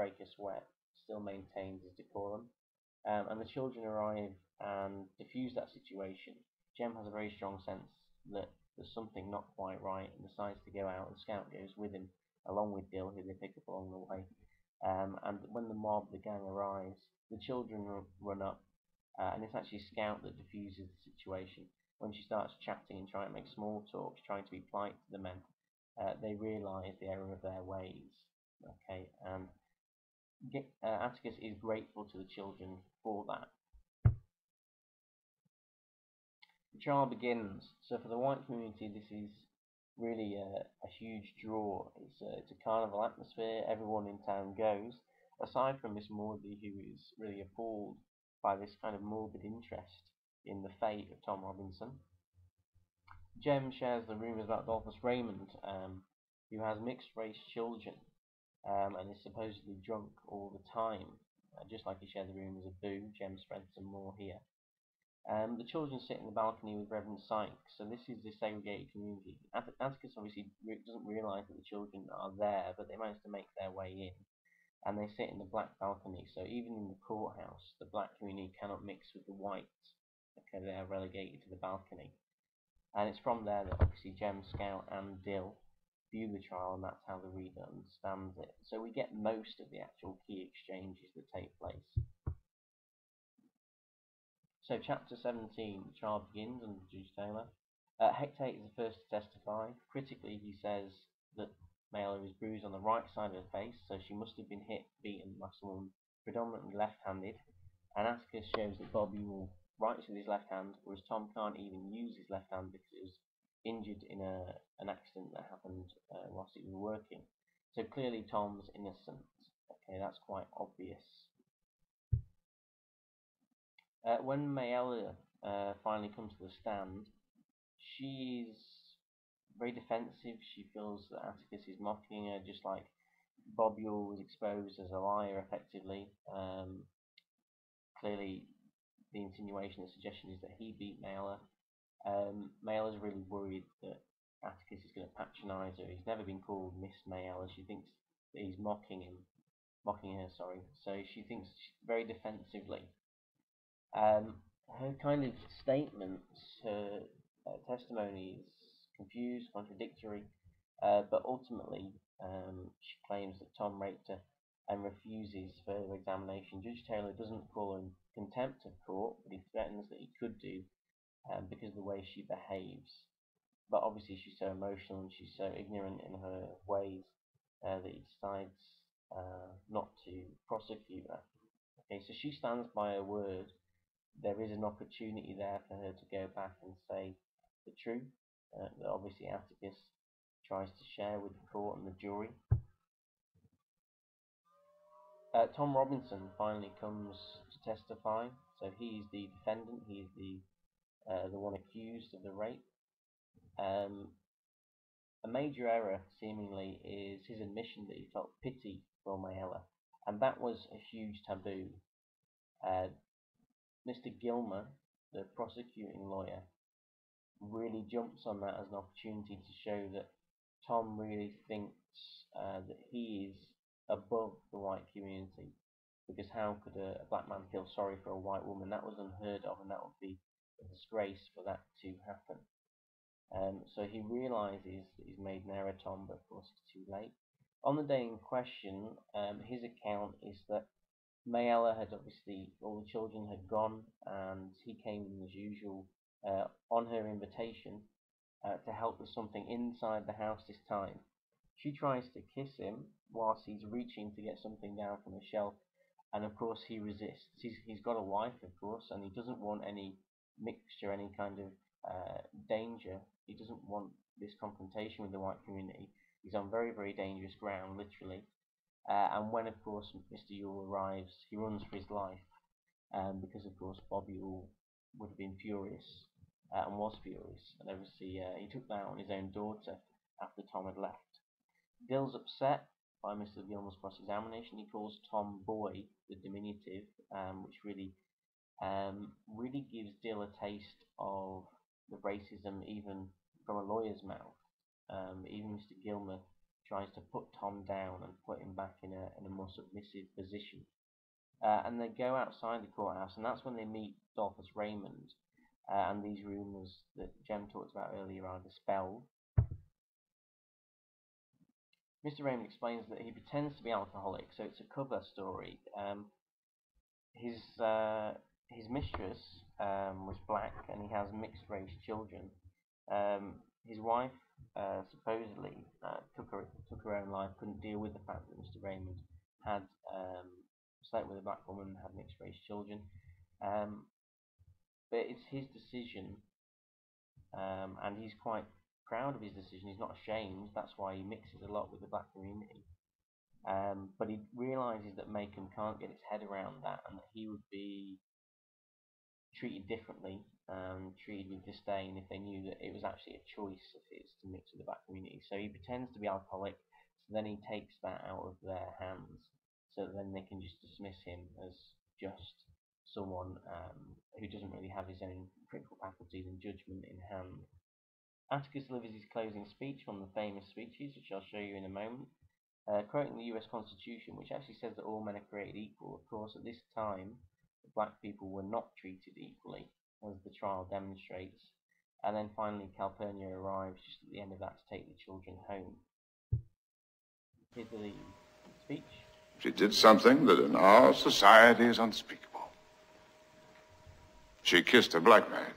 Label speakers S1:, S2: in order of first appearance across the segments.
S1: break a sweat, still maintains his decorum. And the children arrive and diffuse that situation. Jem has a very strong sense that there's something not quite right and decides to go out, and Scout goes with him, along with Dill, who they pick up along the way. And when the gang arrives, the children run up, and it's actually Scout that diffuses the situation. When she starts chatting and trying to make small talk, trying to be polite to the men, they realise the error of their ways. Okay, and Atticus is grateful to the children for that. The trial begins. So for the white community, this is really a huge draw. It's a carnival atmosphere. Everyone in town goes, aside from Miss Maudley, who is really appalled by this kind of morbid interest in the fate of Tom Robinson. Jem shares the rumours about Adolphus Raymond, who has mixed-race children and is supposedly drunk all the time, just like he shared the rumours of Boo. Jem spreads some more here. The children sit in the balcony with Reverend Sykes, so this is the segregated community. Atticus obviously doesn't realise that the children are there, but they manage to make their way in, and they sit in the black balcony. So even in the courthouse, the black community cannot mix with the whites. Okay, they are relegated to the balcony. And it's from there that obviously Jem, Scout and Dill view the trial, and that's how the reader understands it. So we get most of the actual key exchanges that take place. So chapter 17, the trial begins under Judge Taylor. Hecate is the first to testify. Critically, he says that Mayella is bruised on the right side of her face, so she must have been beaten by someone predominantly left-handed. And Atticus shows that Bobby will write with his left hand, whereas Tom can't even use his left hand because it was injured in an accident that happened whilst he was working. So clearly Tom's innocent. Okay, that's quite obvious. When Mayella finally comes to the stand, she's very defensive. She feels that Atticus is mocking her, just like Bobbule was exposed as a liar, effectively. Clearly, the insinuation, the suggestion is that he beat Mayella. Mayella's really worried that Atticus is going to patronise her. He's never been called Miss Mayella. She thinks that he's mocking her, sorry. So she thinks very defensively. Her kind of statements, her testimony is confused, contradictory, but ultimately she claims that Tom raped her and refuses further examination. Judge Taylor doesn't call her in contempt of court, but he threatens that he could do because of the way she behaves. But obviously she's so emotional and she's so ignorant in her ways that he decides not to prosecute her. Okay, so she stands by her word. There is an opportunity there for her to go back and say the truth that obviously Atticus tries to share with the court and the jury. Tom Robinson finally comes to testify. So he is the defendant. He is the one accused of the rape. A major error, seemingly, is his admission that he felt pity for Mayella, and that was a huge taboo. Mr. Gilmer, the prosecuting lawyer, really jumps on that as an opportunity to show that Tom really thinks that he is above the white community, because how could a black man feel sorry for a white woman? That was unheard of, and that would be a disgrace for that to happen. So he realises that he's made an error, Tom, but of course it's too late. On the day in question, his account is that Mayella had obviously, all the children had gone, and he came in as usual on her invitation to help with something inside the house this time. She tries to kiss him whilst he's reaching to get something down from a shelf, and of course he resists. He's got a wife, of course, and he doesn't want any mixture, any kind of danger. He doesn't want this confrontation with the white community. He's on very, very dangerous ground, literally. And when, of course, Mr. Yule arrives, he runs for his life, because, of course, Bobby would have been furious, and was furious. And obviously, he took that on his own daughter after Tom had left. Dill's upset by Mr. Gilmore's cross-examination. He calls Tom Boy, the diminutive, which really gives Dill a taste of the racism even from a lawyer's mouth. Even Mr. Gilmer tries to put Tom down and put him back in a more submissive position. And they go outside the courthouse, and that's when they meet Dolphus Raymond. And these rumours that Jem talked about earlier are dispelled. Mr. Raymond explains that he pretends to be alcoholic, so it's a cover story. His mistress was black, and he has mixed race children. His wife supposedly took her own life, couldn't deal with the fact that Mr. Raymond had slept with a black woman and had mixed race children. But it's his decision, and he's quite proud of his decision. He's not ashamed. That's why he mixes a lot with the black community. But he realises that Maycomb can't get his head around that, and that he would be treated differently, treated with disdain if they knew that it was actually a choice of his to mix with the black community. So he pretends to be alcoholic, so then he takes that out of their hands, so that then they can just dismiss him as just someone who doesn't really have his own critical faculties and judgment in hand. Atticus delivers his closing speech, one of the famous speeches, which I'll show you in a moment, quoting the US Constitution, which actually says that all men are created equal. Of course, at this time, black people were not treated equally, as the trial demonstrates. And then finally, Calpurnia arrives just at the end of that to take the children home. Here's the speech.
S2: She did something that in our society is unspeakable. She kissed a black man,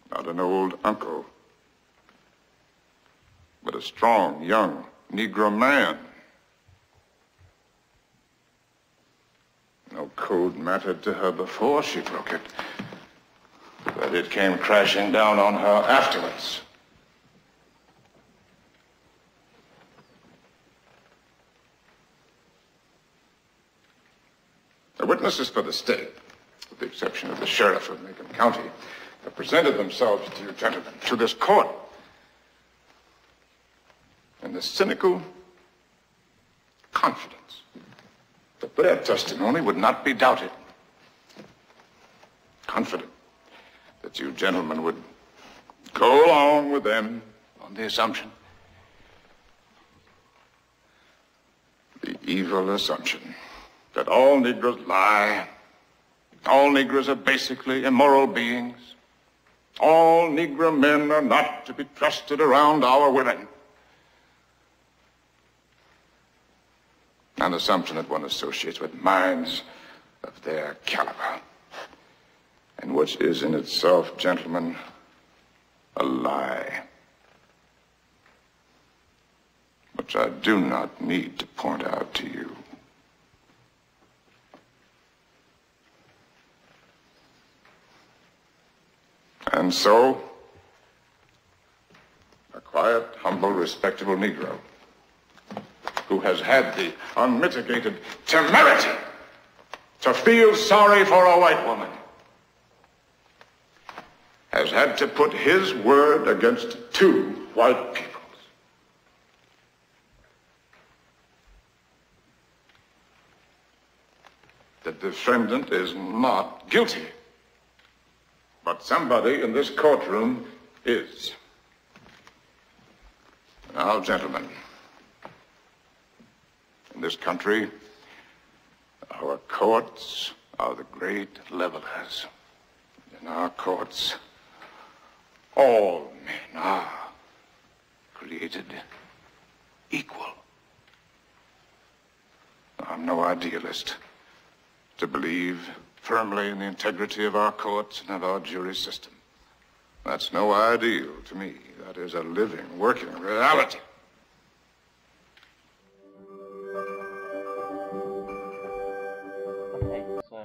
S2: not an old uncle, but a strong, young Negro man. No code mattered to her before she broke it, but it came crashing down on her afterwards. The witnesses for the state, with the exception of the sheriff of Macon County, have presented themselves to you gentlemen, to this court, in the cynical confidence that their testimony would not be doubted. Confident that you gentlemen would go along with them on the assumption, the evil assumption, that all Negroes lie, all Negroes are basically immoral beings, all Negro men are not to be trusted around our women. An assumption that one associates with minds of their caliber, and which is in itself, gentlemen, a lie, which I do not need to point out to you. And so, a quiet, humble, respectable Negro who has had the unmitigated temerity to feel sorry for a white woman has had to put his word against two white peoples. The defendant is not guilty, but somebody in this courtroom is. Now, gentlemen, in this country, our courts are the great levelers. In our courts, all men are created equal. I'm no idealist to believe firmly in the integrity of our courts and of our jury system. That's no ideal to me. That is a living, working reality.
S1: Okay, so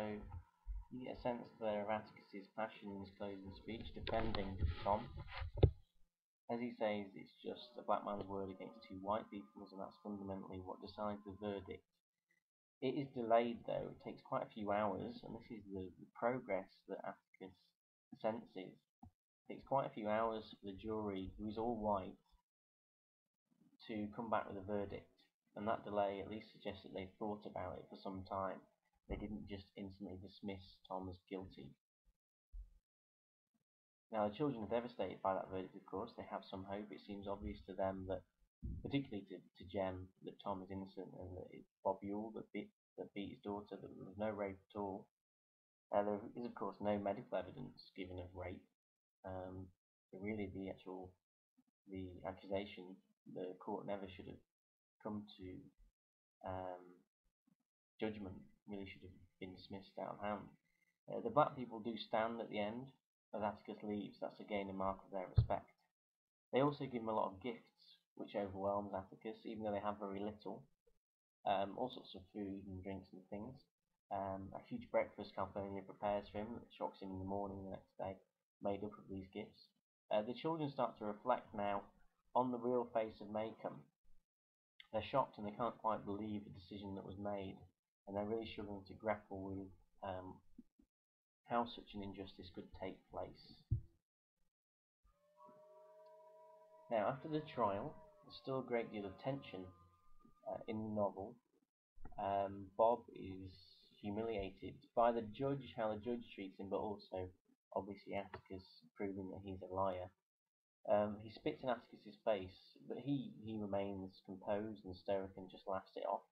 S1: you get a sense there of Atticus's passion in his closing speech, defending Tom. As he says, it's just a black man's word against two white people's, and that's fundamentally what decides the verdict. It is delayed, though. It takes quite a few hours, and this is the progress that Atticus senses. It takes quite a few hours for the jury, who is all white, to come back with a verdict. And that delay at least suggests that they've thought about it for some time. They didn't just instantly dismiss Tom as guilty. Now, the children are devastated by that verdict, of course. They have some hope. It seems obvious to them that particularly to Jem, that Tom is innocent and that it's Bob Yule that beat his daughter, that there was no rape at all. There is, of course, no medical evidence given of rape. But really, the accusation, the court never should have come to judgment, really should have been dismissed out of hand. The black people do stand at the end as Atticus leaves. That's again a mark of their respect. They also give him a lot of gifts, which overwhelms Atticus, even though they have very little. All sorts of food and drinks and things. A huge breakfast Calpurnia prepares for him that shocks him in the morning the next day, made up of these gifts. The children start to reflect now on the real face of Maycomb. They're shocked and they can't quite believe the decision that was made, and they're really struggling to grapple with how such an injustice could take place. Now, after the trial, there's still a great deal of tension in the novel. Bob is humiliated by the judge, how the judge treats him, but also, obviously, Atticus proving that he's a liar. He spits in Atticus's face, but he remains composed and stoic and just laughs it off.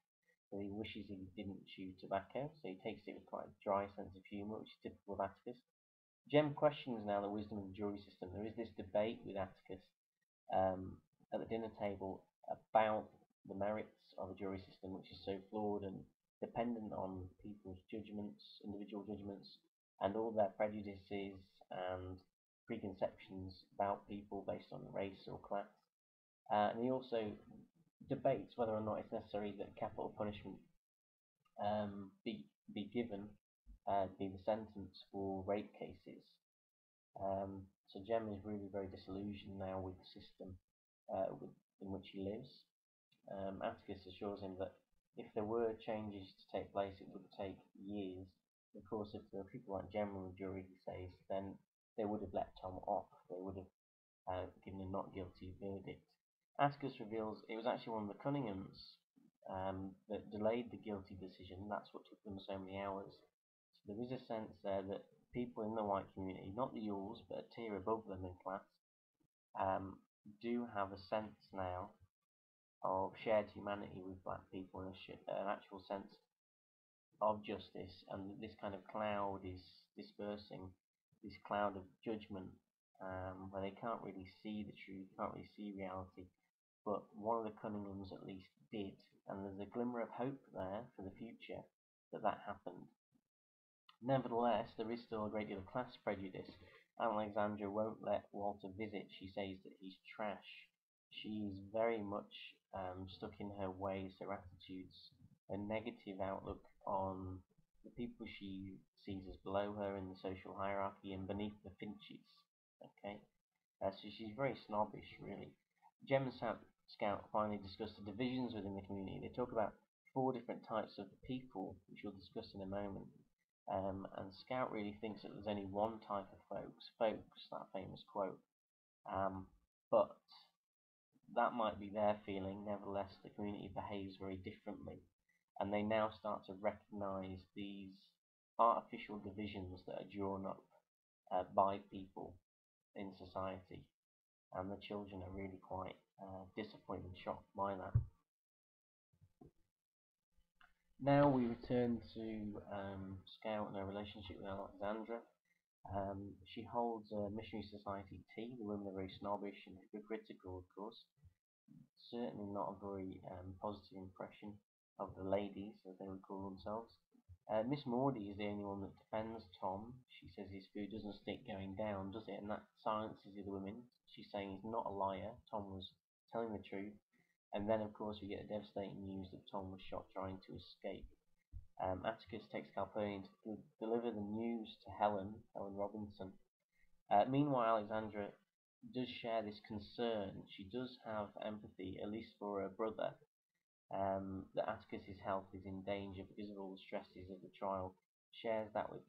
S1: So he wishes he didn't chew tobacco, so he takes it with quite a dry sense of humour, which is typical of Atticus. Jem questions now the wisdom of the jury system. There is this debate with Atticus at the dinner table about the merits of a jury system, which is so flawed and dependent on people's judgments, individual judgments, and all their prejudices and preconceptions about people based on race or class. And he also debates whether or not it's necessary that capital punishment be given, be the sentence for rape cases. So Jem is really very disillusioned now with the system in which he lives. Atticus assures him that if there were changes to take place, it would take years. Of course, if there were people like Jem on the jury, he says, then they would have let Tom off. They would have given a not guilty verdict. Atticus reveals it was actually one of the Cunninghams that delayed the guilty decision. That's what took them so many hours. So there is a sense there that people in the white community, not the Yules, but a tier above them in class, do have a sense now of shared humanity with black people and an actual sense of justice, and this kind of cloud is dispersing, this cloud of judgment, where they can't really see the truth, can't really see reality, but one of the Cunninghams at least did, and there's a glimmer of hope there for the future that happened. Nevertheless, there is still a great deal of class prejudice. Alexandra won't let Walter visit. She says that he's trash. She's very much stuck in her ways, her attitudes, a negative outlook on the people she sees as below her in the social hierarchy and beneath the Finches. Okay, so she's very snobbish, really. Jem and Scout finally discuss the divisions within the community. They talk about 4 different types of people, which we'll discuss in a moment. And Scout really thinks that there's only one type of folks, that famous quote. But that might be their feeling. Nevertheless, the community behaves very differently, and they now start to recognise these artificial divisions that are drawn up by people in society, and the children are really quite disappointed and shocked by that. Now we return to Scout and her relationship with Alexandra. She holds a missionary society tea. The women are very snobbish and hypocritical, of course. Certainly not a very positive impression of the ladies, as they would call themselves. Miss Maudie is the only one that defends Tom. She says his food doesn't stick going down, does it? And that silences the other women. She's saying he's not a liar. Tom was telling the truth. And then, of course, we get the devastating news that Tom was shot trying to escape. Atticus takes Calpurnia to deliver the news to Helen Robinson. Meanwhile, Alexandra does share this concern. She does have empathy, at least for her brother, that Atticus's health is in danger because of all the stresses of the trial. Shares that with